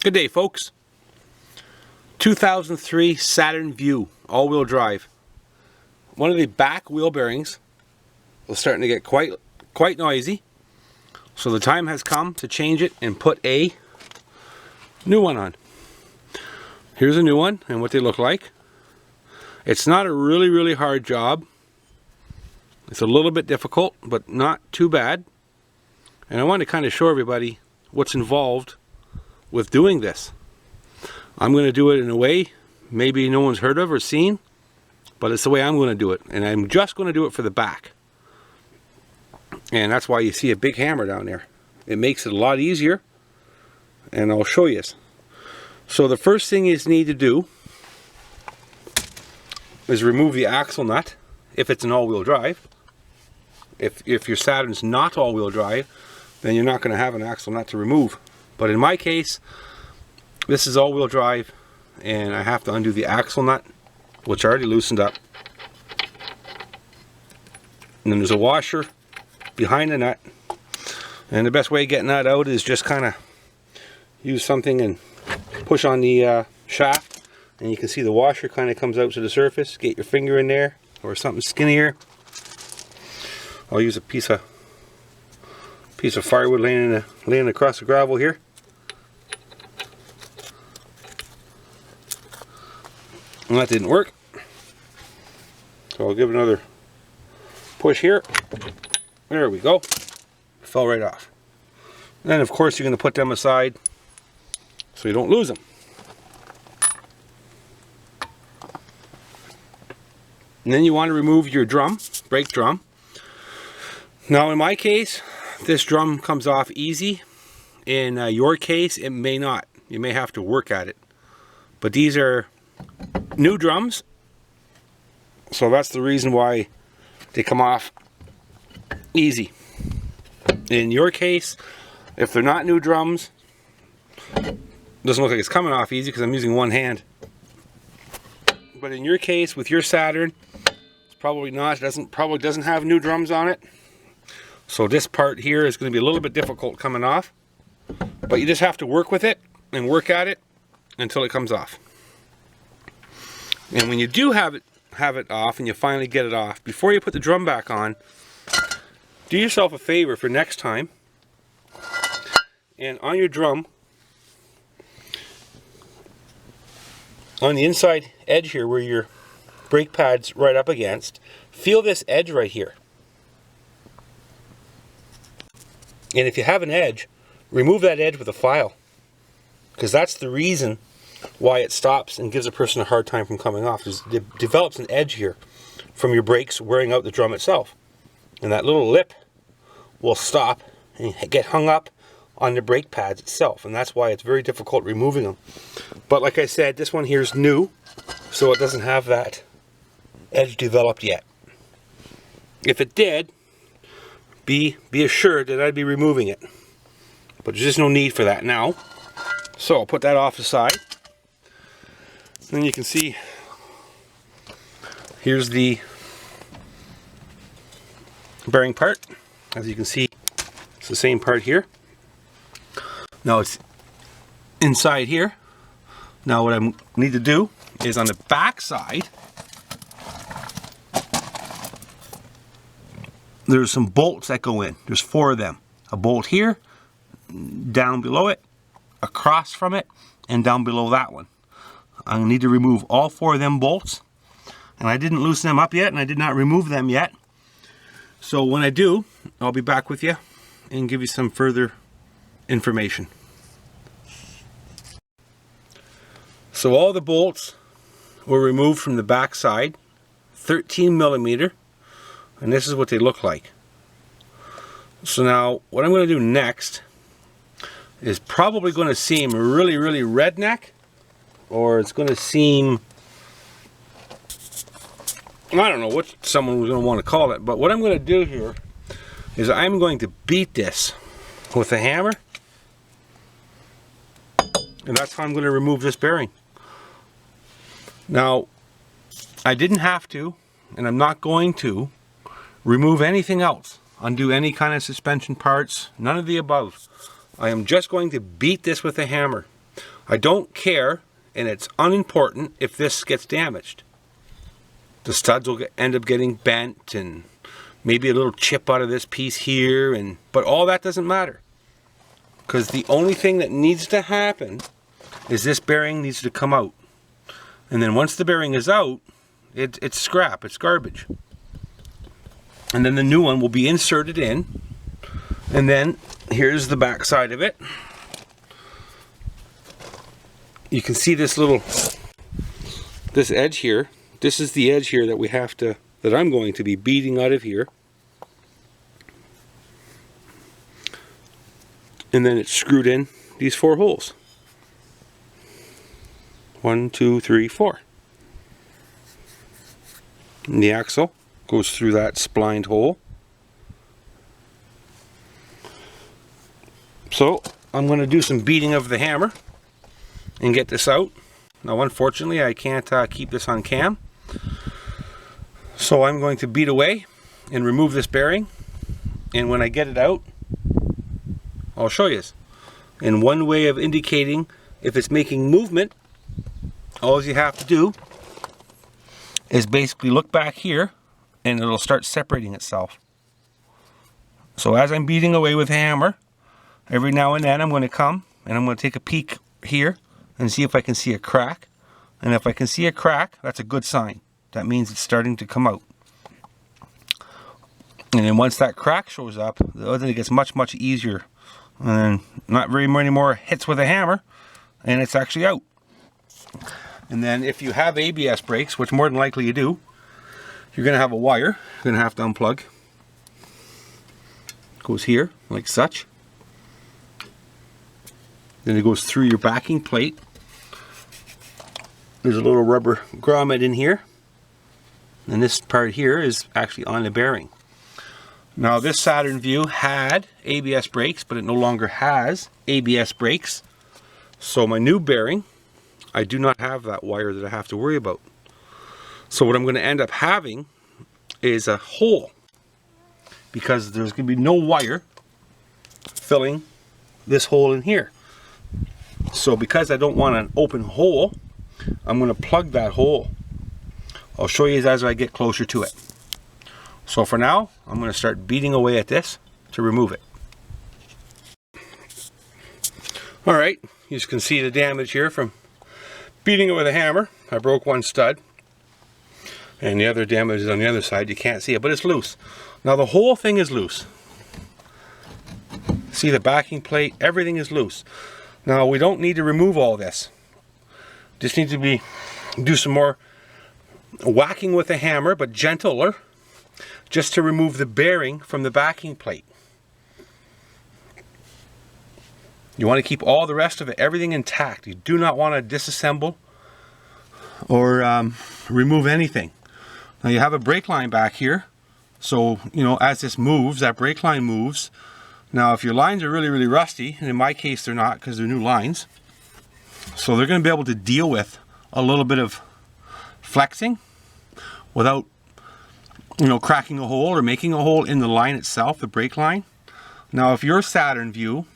Good day, folks. 2003 Saturn Vue all-wheel drive. One of the back wheel bearings was starting to get quite noisy, so the time has come to change it and put a new one on. Here's a new one and what they look like. It's not a really hard job. It's a little bit difficult, but not too bad. And I want to kind of show everybody what's involved with doing this. I'm going to do it in a way maybe no one's heard of or seen, but it's the way I'm going to do it. And I'm just going to do it for the back. And that's why you see a big hammer down there. It makes it a lot easier, and I'll show you. So the first thing you need to do is remove the axle nut if it's an all-wheel drive. If your Saturn's not all-wheel drive, then you're not going to have an axle nut to remove. But in my case, this is all-wheel drive, and I have to undo the axle nut, which I already loosened up. And then there's a washer behind the nut. And the best way of getting that out is just kind of use something and push on the shaft, and you can see the washer kind of comes out to the surface. Get your finger in there, or something skinnier. I'll use a piece of firewood laying across the gravel here. And that didn't work, so I'll give it another push here. There we go. Fell right off. And then of course you're going to put them aside so you don't lose them. And then you want to remove your drum, brake drum. Now in my case, this drum comes off easy. In your case, it may not. You may have to work at it. But these are new drums, so that's the reason why they come off easy. In your case, if they're not new drums, it doesn't look like it's coming off easy because I'm using one hand. But in your case, with your Saturn, it's probably not. It probably doesn't have new drums on it. So this part here is going to be a little bit difficult coming off. But you just have to work with it and work at it until it comes off. And when you do have it off and you finally get it off, before you put the drum back on, do yourself a favor for next time, and on your drum, on the inside edge here where your brake pad's right up against, feel this edge right here. And if you have an edge, remove that edge with a file, because that's the reason why it stops and gives a person a hard time from coming off. It develops an edge here from your brakes wearing out the drum itself, and that little lip will stop and get hung up on the brake pads itself, and that's why it's very difficult removing them. But like I said, this one here is new, so it doesn't have that edge developed yet. If it did, be assured that I'd be removing it, but there's just no need for that now. So I'll put that off the side. Then you can see, here's the bearing part. As you can see, it's the same part here. Now it's inside here. Now what I need to do is on the back side, there's some bolts that go in. There's 4 of them. A bolt here, down below it, across from it, and down below that one. I need to remove all 4 of them bolts, and I didn't loosen them up yet, and I did not remove them yet. So when I do, I'll be back with you and give you some further information. So all the bolts were removed from the back side, 13mm, and this is what they look like. So now what I'm going to do next is probably going to seem really redneck, or it's going to seem, I don't know what someone was going to want to call it, but what I'm going to do here is I'm going to beat this with a hammer, and that's how I'm going to remove this bearing. Now, I didn't have to, and I'm not going to, remove anything else, undo any kind of suspension parts, none of the above. I am just going to beat this with a hammer. I don't care, and it's unimportant if this gets damaged. The studs will end up getting bent and maybe a little chip out of this piece here, but all that doesn't matter. Because the only thing that needs to happen is this bearing needs to come out. And then once the bearing is out, it's scrap, it's garbage. And then the new one will be inserted in. And then here's the back side of it. You can see this edge here. This is the edge here that I'm going to be beating out of here. And then it's screwed in these 4 holes. 1, 2, 3, 4. And the axle goes through that splined hole. So I'm going to do some beating of the hammer and get this out. Now unfortunately I can't keep this on cam. So I'm going to beat away and remove this bearing. And when I get it out, I'll show you. And one way of indicating if it's making movement, all you have to do is basically look back here and it'll start separating itself. So as I'm beating away with the hammer, every now and then I'm going to come and I'm going to take a peek here and see if I can see a crack. And if I can see a crack, that's a good sign. That means it's starting to come out. And then once that crack shows up, then it gets much, much easier. And not very many more hits with a hammer, and it's actually out. And then if you have ABS brakes, which more than likely you do, you're going to have a wire you're going to have to unplug. It goes here, like such. Then it goes through your backing plate. There's a little rubber grommet in here. And this part here is actually on the bearing. Now this Saturn Vue had ABS brakes, but it no longer has ABS brakes. So my new bearing, I do not have that wire that I have to worry about. So what I'm going to end up having is a hole, because there's going to be no wire filling this hole in here. So because I don't want an open hole, I'm going to plug that hole. I'll show you as I get closer to it. So for now, I'm going to start beating away at this to remove it. Alright, you can see the damage here from beating it with a hammer. I broke one stud. And the other damage is on the other side. You can't see it, but it's loose. Now the whole thing is loose. See the backing plate? Everything is loose. Now we don't need to remove all this. Just need to do some more whacking with a hammer, but gentler, just to remove the bearing from the backing plate. You want to keep all the rest of it, everything intact. You do not want to disassemble or remove anything. Now you have a brake line back here, so as this moves, that brake line moves. Now if your lines are really, really rusty, and in my case they're not because they're new lines, so they're going to be able to deal with a little bit of flexing without cracking a hole or making a hole in the line itself, the brake line. Now if your Saturn Vue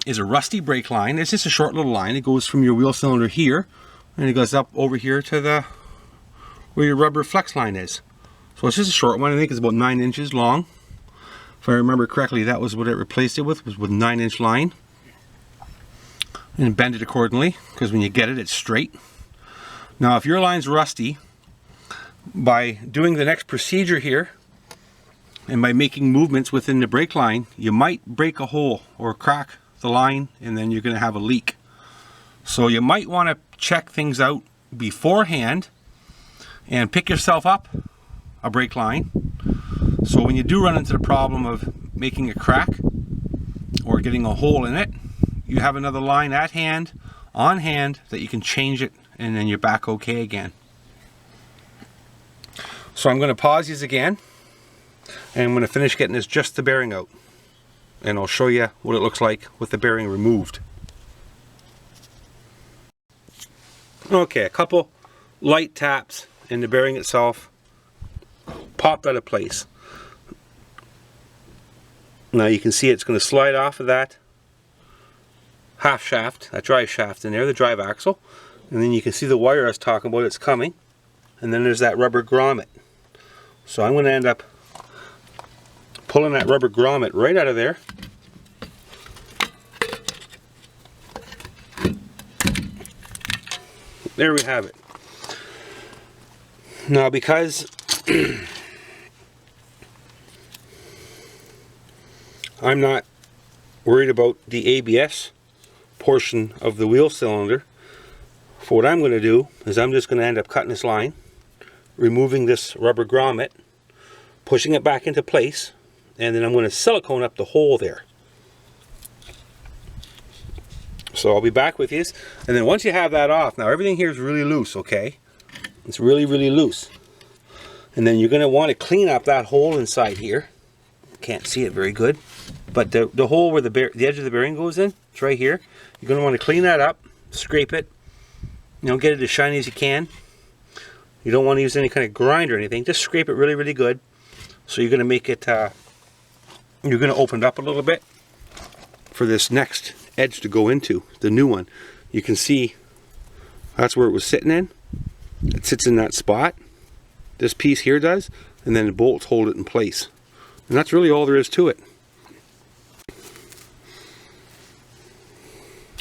is a rusty brake line, it's just a short little line. It goes from your wheel cylinder here and it goes up over here to where your rubber flex line is. So it's just a short one. I think it's about 9 inches long. If I remember correctly, that was what it replaced it with 9-inch line. And bend it accordingly, because when you get it, it's straight. Now if your line's rusty, by doing the next procedure here and by making movements within the brake line, you might break a hole or crack the line, and then you're going to have a leak. So you might want to check things out beforehand and pick yourself up a brake line, so when you do run into the problem of making a crack or getting a hole in it, you have another line at hand, on hand, that you can change it, and then you're back okay again. So I'm going to pause these again, and I'm going to finish getting just the bearing out, and I'll show you what it looks like with the bearing removed. Okay, a couple light taps and the bearing itself popped out of place. Now you can see it's going to slide off of that half shaft, that drive shaft in there, the drive axle. And then you can see the wire I was talking about, it's coming. And then there's that rubber grommet. So I'm going to end up pulling that rubber grommet right out of there. There we have it. Now because I'm not worried about the ABS portion of the wheel cylinder, for what I'm going to do is I'm just going to end up cutting this line, removing this rubber grommet, pushing it back into place, and then I'm going to silicone up the hole there. So I'll be back with you, and then once you have that off, now everything here is really loose, okay? It's really, really loose. And then you're going to want to clean up that hole inside here. Can't see it very good, but the hole where the edge of the bearing goes in, it's right here. You're going to want to clean that up, scrape it, you know, get it as shiny as you can. You don't want to use any kind of grind or anything, just scrape it really, really good. So you're going to make it, you're going to open it up a little bit for this next edge to go into, the new one. You can see that's where it was sitting in. It sits in that spot. This piece here does, and then the bolts hold it in place. And that's really all there is to it.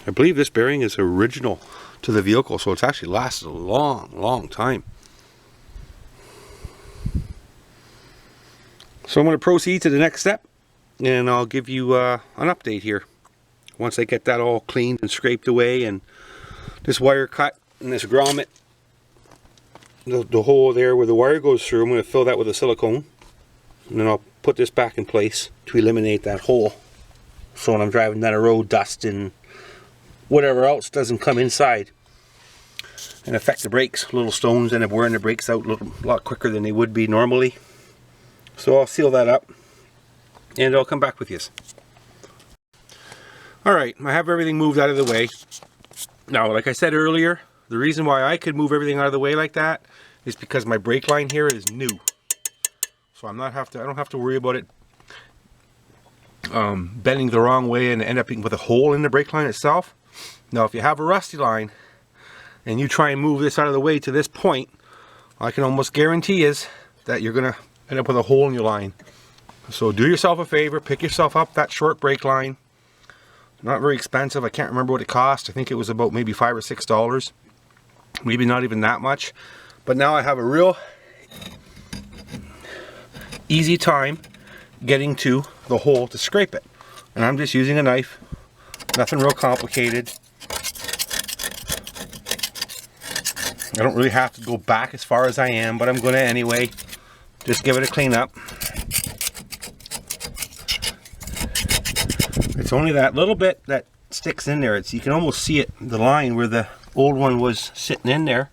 I believe this bearing is original to the vehicle, so it's actually lasted a long, long time. So I'm going to proceed to the next step, and I'll give you an update here. Once I get that all cleaned and scraped away, and this wire cut, and this grommet, the hole there where the wire goes through, I'm going to fill that with a silicone, and then I'll put this back in place to eliminate that hole. So when I'm driving down a road, dust and whatever else doesn't come inside and affect the brakes. Little stones end up wearing the brakes out a lot quicker than they would be normally. So I'll seal that up, and I'll come back with you. Alright, I have everything moved out of the way. Now, like I said earlier, the reason why I could move everything out of the way like that is because my brake line here is new. So I don't have to worry about it bending the wrong way and end up with a hole in the brake line itself. Now, if you have a rusty line and you try and move this out of the way to this point, I can almost guarantee is that you're going to end up with a hole in your line. So do yourself a favor, pick yourself up that short brake line. Not very expensive. I can't remember what it cost. I think it was about maybe $5 or $6. Maybe not even that much. But now I have a real easy time getting to the hole to scrape it. And I'm just using a knife. Nothing real complicated. I don't really have to go back as far as I am, but I'm going to anyway. Just give it a clean up. It's only that little bit that sticks in there. You can almost see it, the line where the old one was sitting in there.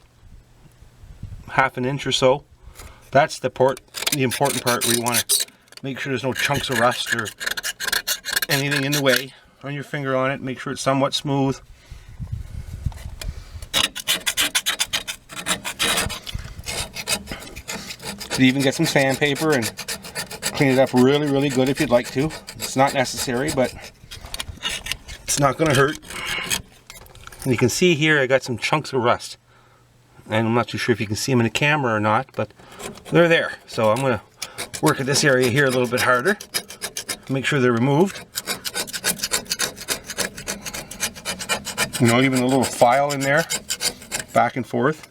Half an inch or so. That's the important part where you want to make sure there's no chunks of rust or anything in the way. Run your finger on it, make sure it's somewhat smooth. You could even get some sandpaper and clean it up really, really good if you'd like to. It's not necessary, but it's not going to hurt. And you can see here I got some chunks of rust. And I'm not too sure if you can see them in the camera or not, but they're there. So I'm going to work at this area here a little bit harder. Make sure they're removed. You know, even a little file in there, back and forth.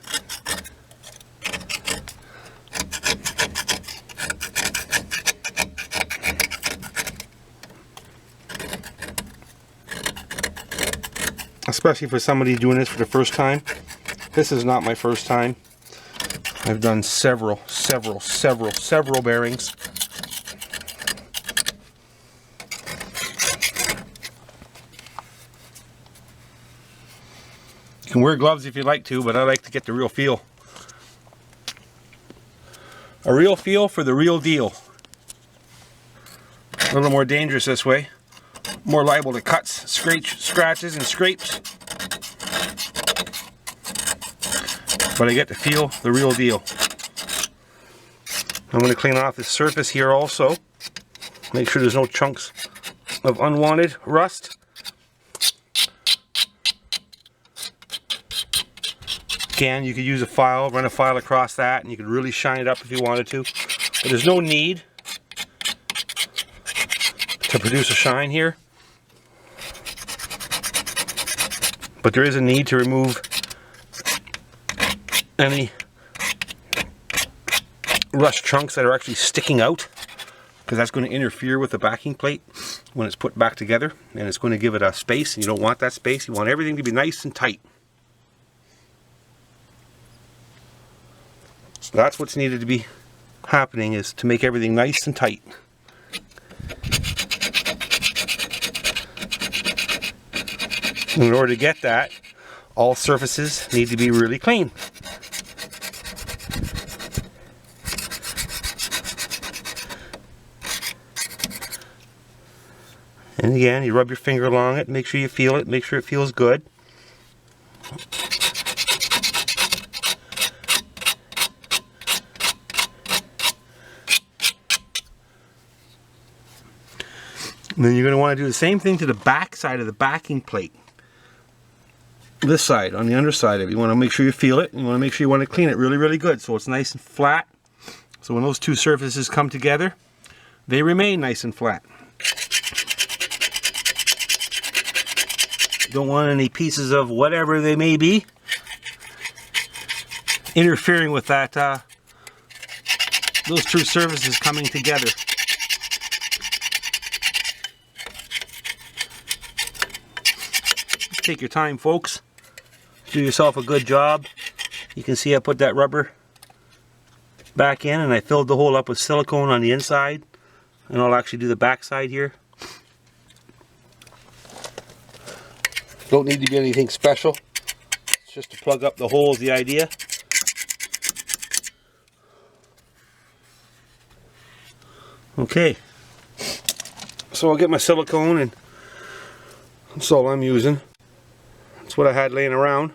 Especially for somebody doing this for the first time. This is not my first time. I've done several bearings. You can wear gloves if you'd like to, but I like to get the real feel. A real feel for the real deal. A little more dangerous this way. More liable to cuts, scratches, and scrapes. But I get to feel the real deal. I'm going to clean off this surface here also. Make sure there's no chunks of unwanted rust. can. You could use a file, run a file across that, and you could really shine it up if you wanted to. But there's no need to produce a shine here. But there is a need to remove any rust chunks that are actually sticking out, because that's going to interfere with the backing plate when it's put back together, and it's going to give it a space, and you don't want that space. You want everything to be nice and tight. So that's what's needed to be happening, is to make everything nice and tight. In order to get that, all surfaces need to be really clean. And again, you rub your finger along it, make sure you feel it, make sure it feels good. And then you're going to want to do the same thing to the back side of the backing plate. This side, on the underside of it. You want to make sure you feel it, and you want to make sure you want to clean it really, really good so it's nice and flat. So when those two surfaces come together, they remain nice and flat. Don't want any pieces of whatever they may be interfering with that, those two surfaces coming together. Take your time, folks. Do yourself a good job. You can see I put that rubber back in, and I filled the hole up with silicone on the inside, and I'll actually do the back side here. Don't need to be anything special. It's just to plug up the hole is the idea. Okay. So I'll get my silicone, and that's all I'm using. That's what I had laying around.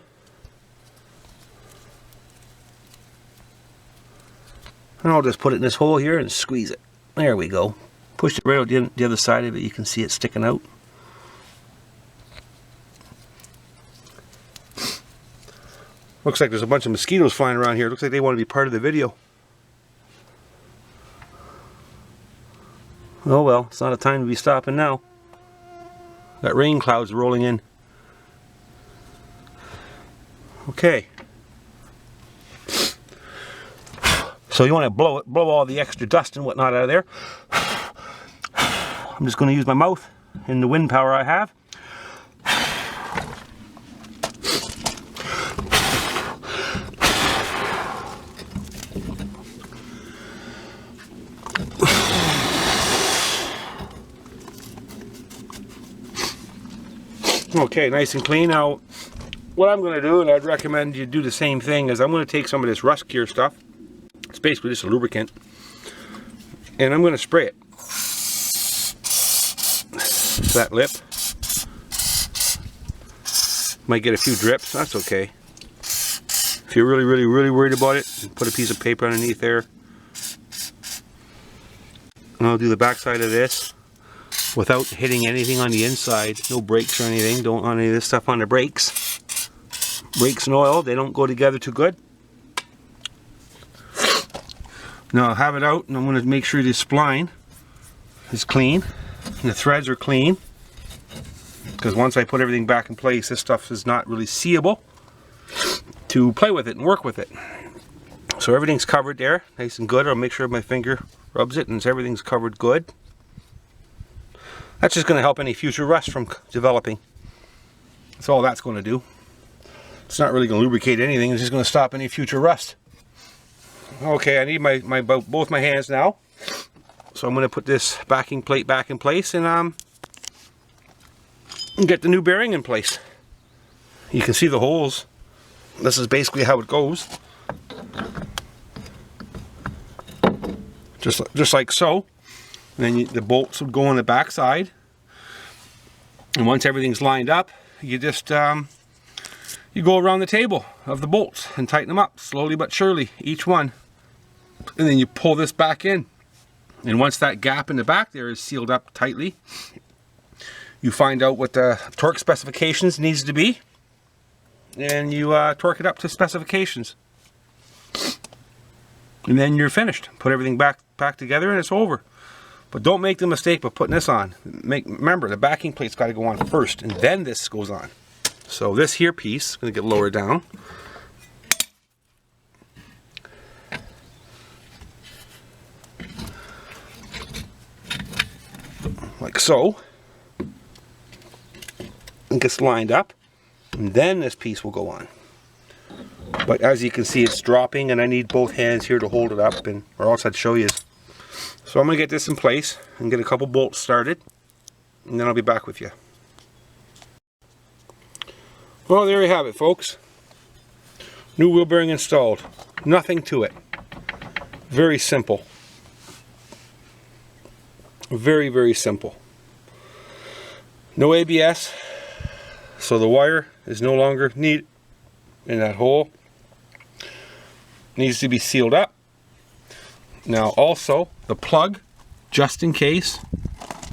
And I'll just put it in this hole here and squeeze it. There we go. Push it right out the other side of it. You can see it sticking out. Looks like there's a bunch of mosquitoes flying around here. Looks like they want to be part of the video. Oh well, it's not a time to be stopping now. Got rain clouds rolling in. Okay. So you want to blow all the extra dust and whatnot out of there. I'm just going to use my mouth and the wind power I have. Okay, nice and clean. Now, what I'm going to do, and I'd recommend you do the same thing, is I'm going to take some of this rust cure stuff. It's basically just a lubricant. And I'm going to spray it. That lip. Might get a few drips. That's okay. If you're really worried about it, put a piece of paper underneath there. And I'll do the back side of this without hitting anything on the inside. No brakes or anything. Don't want any of this stuff on the brakes. Brakes and oil, they don't go together too good. Now I'll have it out, and I'm going to make sure this spline is clean and the threads are clean, because once I put everything back in place, this stuff is not really seeable to play with it and work with it. So everything's covered there, nice and good. I'll make sure my finger rubs it and everything's covered good. That's just going to help any future rust from developing. That's all that's going to do. It's not really going to lubricate anything. It's just going to stop any future rust. Okay, I need both my hands now. So I'm going to put this backing plate back in place and get the new bearing in place. You can see the holes. This is basically how it goes. Just like so. And then the bolts would go on the back side. And once everything's lined up, you just you go around the table of the bolts and tighten them up slowly but surely, each one. And then you pull this back in. And once that gap in the back there is sealed up tightly, you find out what the torque specifications needs to be. and you torque it up to specifications. And then you're finished. Put everything back together and it's over. But don't make the mistake of putting this on. Remember, the backing plate's got to go on first, and then this goes on. So this here piece is going to get lowered down. Like so. It gets lined up, and then this piece will go on. But as you can see, it's dropping, and I need both hands here to hold it up, or else I'd show you. So I'm going to get this in place and get a couple bolts started, and then I'll be back with you. Well, there you have it, folks. New wheel bearing installed. Nothing to it. Very simple. Very, very simple. No ABS, so the wire is no longer needed in that hole. Needs to be sealed up. Now also, the plug, just in case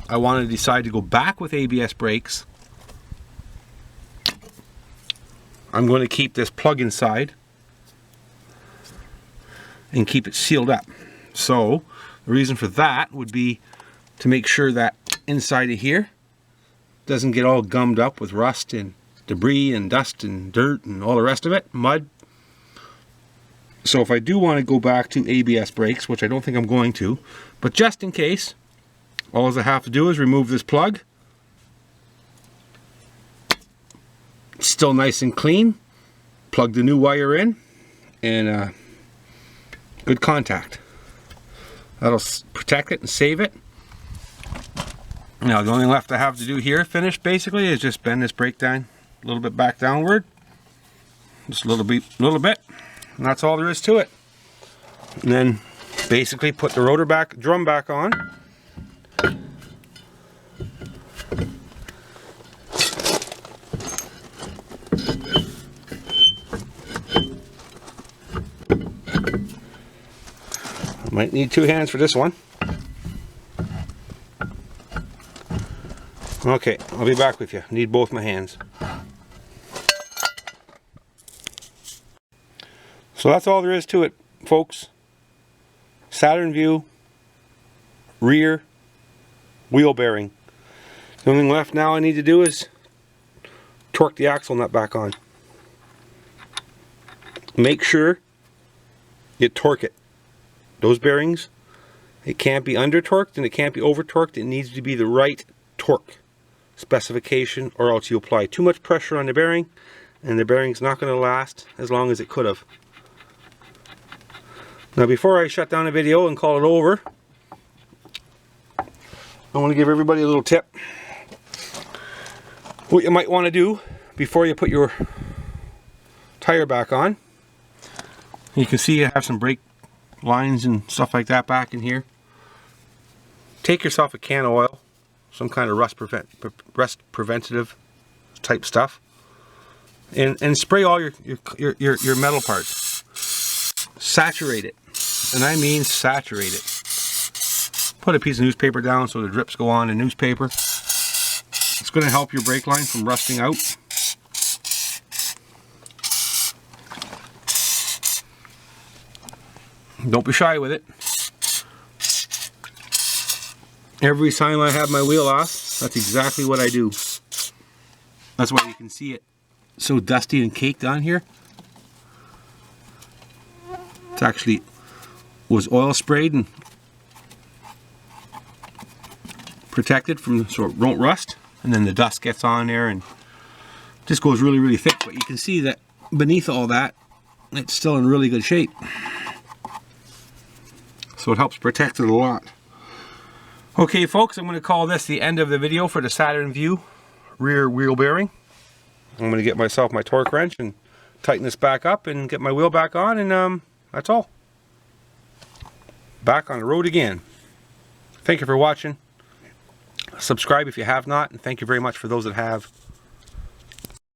I want to decide to go back with ABS brakes, I'm going to keep this plug inside and keep it sealed up. So the reason for that would be to make sure that inside of here doesn't get all gummed up with rust and debris and dust and dirt and all the rest of it, mud. So if I do want to go back to ABS brakes, which I don't think I'm going to, but just in case, all I have to do is remove this plug. Still nice and clean. Plug the new wire in, and good contact. That'll protect it and save it. Now the only thing left I have to do here, finished basically, is just bend this brake down a little bit back downward. Just a little bit. And that's all there is to it. And then basically put the rotor drum back on. Might need two hands for this one. Okay, I'll be back with you. Need both my hands. So that's all there is to it, folks. Saturn Vue rear wheel bearing. The only thing left now I need to do is torque the axle nut back on. Make sure you torque it. Those bearings, it can't be under torqued and it can't be over torqued. It needs to be the right torque specification, or else you apply too much pressure on the bearing and the bearing's not going to last as long as it could have. Now before I shut down the video and call it over, I want to give everybody a little tip. What you might want to do before you put your tire back on. You can see I have some brake lines and stuff like that back in here. Take yourself a can of oil, some kind of rust preventative type stuff, and spray all your metal parts. Saturate it, and I mean saturate it. Put a piece of newspaper down so the drips go on the newspaper. It's going to help your brake line from rusting out. Don't be shy with it. Every time I have my wheel off, that's exactly what I do. That's why you can see it so dusty and caked on here. It actually was oil sprayed and protected from, so it won't rust, and then the dust gets on there and just goes really, really thick. But you can see that beneath all that, it's still in really good shape. So it helps protect it a lot. Okay folks, I'm going to call this the end of the video for the Saturn Vue rear wheel bearing. I'm going to get myself my torque wrench and tighten this back up and get my wheel back on, and that's all. Back on the road again. Thank you for watching. Subscribe if you have not, and thank you very much for those that have.